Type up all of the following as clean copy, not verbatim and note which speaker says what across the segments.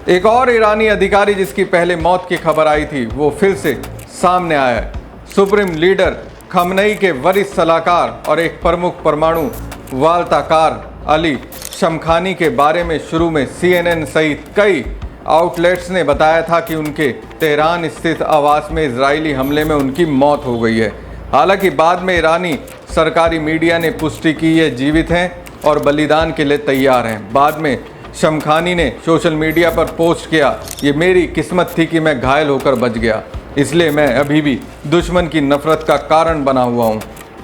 Speaker 1: एक और ईरानी अधिकारी जिसकी पहले मौत की खबर आई थी वो फिर से सामने आया है। सुप्रीम लीडर खमनई के वरिष्ठ सलाहकार और एक प्रमुख परमाणु वार्ताकार अली शमखानी के बारे में शुरू में CNN सहित कई आउटलेट्स ने बताया था कि उनके तेहरान स्थित आवास में इजरायली हमले में उनकी मौत हो गई है। हालांकि बाद में ईरानी सरकारी मीडिया ने पुष्टि की ये जीवित हैं और बलिदान के लिए तैयार हैं। बाद में शमखानी ने सोशल मीडिया पर पोस्ट किया, ये मेरी किस्मत थी कि मैं घायल होकर बच गया, इसलिए मैं अभी भी दुश्मन की नफरत का कारण बना हुआ हूँ।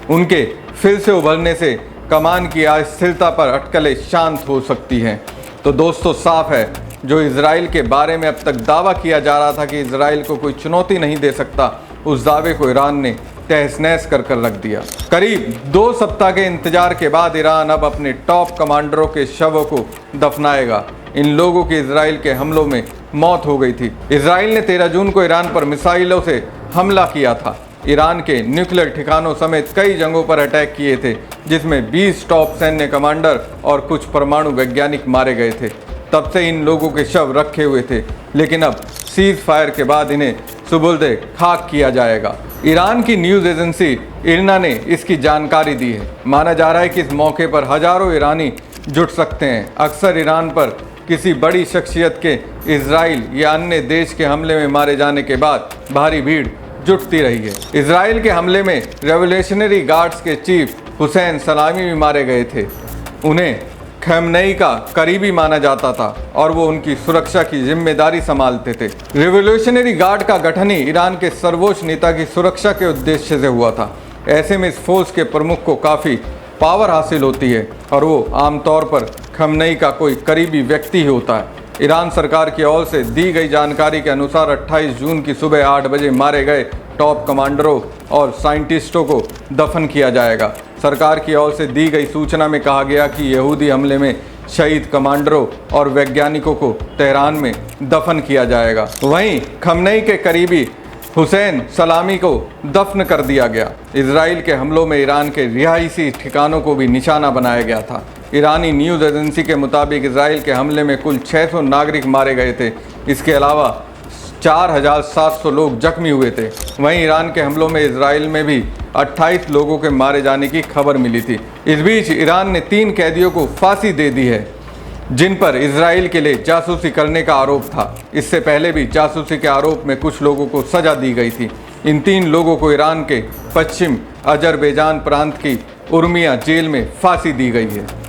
Speaker 1: उनके फिर से उभरने से कमान की अस्थिरता पर अटकलें शांत हो सकती हैं। तो दोस्तों, साफ है जो इजराइल के बारे में अब तक दावा किया जा रहा था कि इजराइल को कोई चुनौती नहीं दे सकता, उस दावे को ईरान ने तहस-नहस कर रख दिया। करीब 2 सप्ताह के इंतजार के बाद ईरान अब अपने टॉप कमांडरों के शवों को दफनाएगा। इन लोगों की इजराइल के हमलों में मौत हो गई थी। इजराइल ने 13 जून को ईरान पर मिसाइलों से हमला किया था। ईरान के न्यूक्लियर ठिकानों समेत कई जगहों पर अटैक किए थे, जिसमें 20 टॉप सैन्य कमांडर और कुछ परमाणु वैज्ञानिक मारे गए थे। तब से इन लोगों के शव रखे हुए थे, लेकिन अब सीज फायर के बाद इन्हें सुबुर्दे खाक किया जाएगा। ईरान की न्यूज़ एजेंसी इरना ने इसकी जानकारी दी है। माना जा रहा है कि इस मौके पर हजारों ईरानी जुट सकते हैं। अक्सर ईरान पर किसी बड़ी शख्सियत के इजराइल या अन्य देश के हमले में मारे जाने के बाद भारी भीड़ जुटती रही है। इजराइल के हमले में रेवोल्यूशनरी गार्ड्स के चीफ हुसैन सलामी भी मारे गए थे। उन्हें खमनई का करीबी माना जाता था और वो उनकी सुरक्षा की जिम्मेदारी संभालते थे। रिवॉल्यूशनरी गार्ड का गठन ही ईरान के सर्वोच्च नेता की सुरक्षा के उद्देश्य से हुआ था। ऐसे में इस फोर्स के प्रमुख को काफ़ी पावर हासिल होती है और वो आमतौर पर खमनई का कोई करीबी व्यक्ति ही होता है। ईरान सरकार की ओर से दी गई जानकारी के अनुसार 28 जून की सुबह 8 बजे मारे गए टॉप कमांडरों और साइंटिस्टों को दफन किया जाएगा। सरकार की ओर से दी गई सूचना में कहा गया कि यहूदी हमले में शहीद कमांडरों और वैज्ञानिकों को तेहरान में दफन किया जाएगा। वहीं खमनई के करीबी हुसैन सलामी को दफन कर दिया गया। इजराइल के हमलों में ईरान के रिहायशी ठिकानों को भी निशाना बनाया गया था। ईरानी न्यूज़ एजेंसी के मुताबिक इजराइल के हमले में कुल 600 नागरिक मारे गए थे। इसके अलावा 4700 लोग जख्मी हुए थे। वहीं ईरान के हमलों में इजराइल में भी 28 लोगों के मारे जाने की खबर मिली थी। इस बीच ईरान ने 3 कैदियों को फांसी दे दी है, जिन पर इजराइल के लिए जासूसी करने का आरोप था। इससे पहले भी जासूसी के आरोप में कुछ लोगों को सजा दी गई थी। इन 3 लोगों को ईरान के पश्चिम अजरबैजान प्रांत की उर्मिया जेल में फांसी दी गई है।